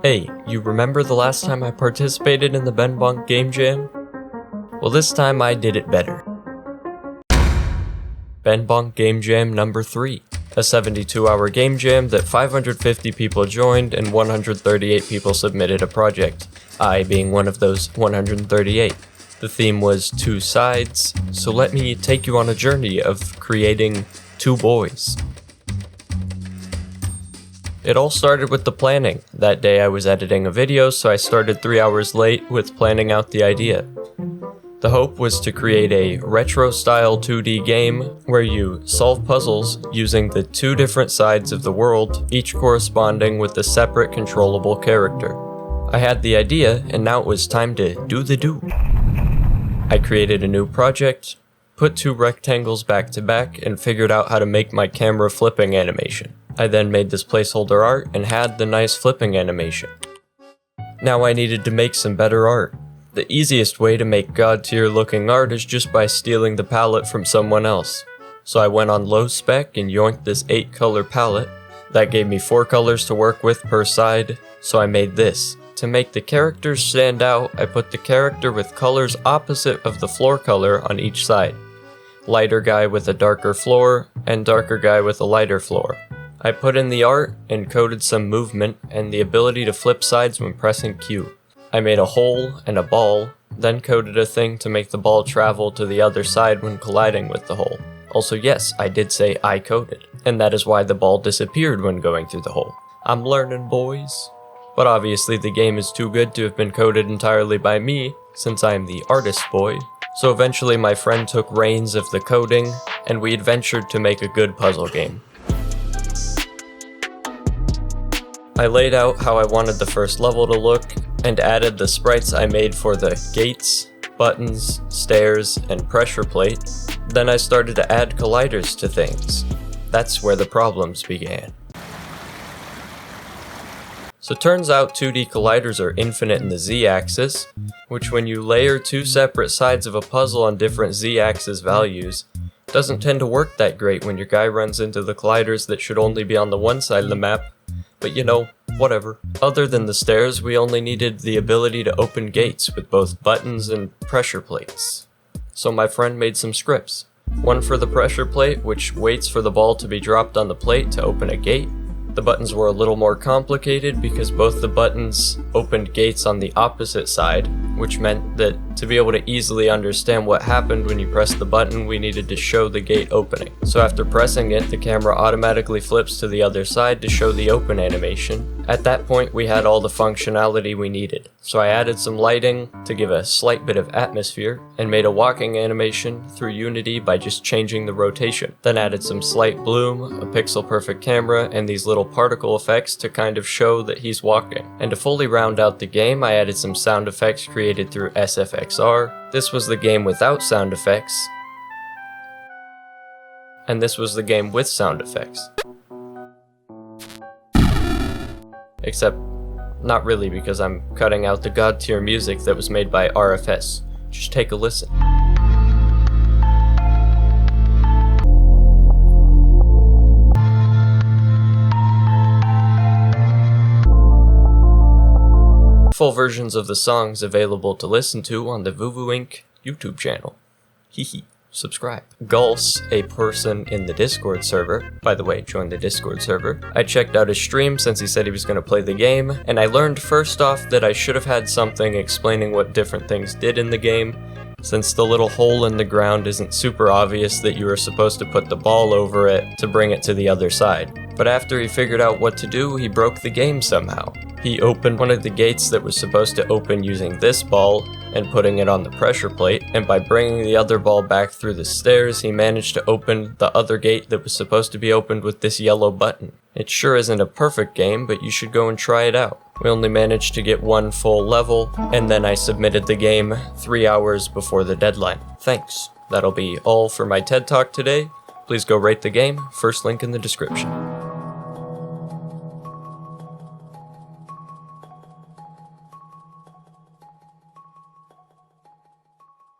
Hey, you remember the last time I participated in the BenBonk Game Jam? Well, this time I did it better. BenBonk Game Jam number 3. A 72-hour game jam that 550 people joined and 138 people submitted a project, I being one of those 138. The theme was two sides, so let me take you on a journey of creating Two Bois. It all started with the planning. That day I was editing a video, so I started 3 hours late with planning out the idea. The hope was to create a retro-style 2D game where you solve puzzles using the two different sides of the world, each corresponding with a separate controllable character. I had the idea, and now it was time to do the do. I created a new project, put two rectangles back to back, and figured out how to make my camera flipping animation. I then made this placeholder art and had the nice flipping animation. Now I needed to make some better art. The easiest way to make god-tier looking art is just by stealing the palette from someone else. So I went on low spec and yoinked this 8-color palette. That gave me 4 colors to work with per side, so I made this. To make the characters stand out, I put the character with colors opposite of the floor color on each side. Lighter guy with a darker floor, and darker guy with a lighter floor. I put in the art and coded some movement and the ability to flip sides when pressing Q. I made a hole and a ball, then coded a thing to make the ball travel to the other side when colliding with the hole. Also yes, I did say I coded, and that is why the ball disappeared when going through the hole. I'm learning, boys. But obviously the game is too good to have been coded entirely by me, since I am the artist boy. So eventually my friend took reins of the coding, and we adventured to make a good puzzle game. I laid out how I wanted the first level to look, and added the sprites I made for the gates, buttons, stairs, and pressure plate. Then I started to add colliders to things. That's where the problems began. So turns out 2D colliders are infinite in the z-axis, which when you layer two separate sides of a puzzle on different z-axis values, doesn't tend to work that great when your guy runs into the colliders that should only be on the one side of the map, but you know, whatever. Other than the stairs, we only needed the ability to open gates with both buttons and pressure plates. So my friend made some scripts. One for the pressure plate, which waits for the ball to be dropped on the plate to open a gate. The buttons were a little more complicated because both the buttons opened gates on the opposite side, which meant that to be able to easily understand what happened when you pressed the button, we needed to show the gate opening. So after pressing it, the camera automatically flips to the other side to show the open animation. At that point, we had all the functionality we needed. So I added some lighting to give a slight bit of atmosphere, and made a walking animation through Unity by just changing the rotation. Then added some slight bloom, a pixel-perfect camera, and these little particle effects to kind of show that he's walking. And to fully round out the game, I added some sound effects created through SFXR. This was the game without sound effects, and this was the game with sound effects. Except, not really, because I'm cutting out the god tier music that was made by RFS. Just take a listen. Full versions of the songs available to listen to on the VuVuu Inc. YouTube channel. Hehe. Subscribe. Gulse, a person in the Discord server, by the way, join the Discord server. I checked out his stream since he said he was going to play the game, and I learned first off that I should have had something explaining what different things did in the game, since the little hole in the ground isn't super obvious that you are supposed to put the ball over it to bring it to the other side. But after he figured out what to do, he broke the game somehow. He opened one of the gates that was supposed to open using this ball and putting it on the pressure plate, and by bringing the other ball back through the stairs, he managed to open the other gate that was supposed to be opened with this yellow button. It sure isn't a perfect game, but you should go and try it out. We only managed to get one full level, and then I submitted the game 3 hours before the deadline. Thanks. That'll be all for my TED Talk today. Please go rate the game, first link in the description.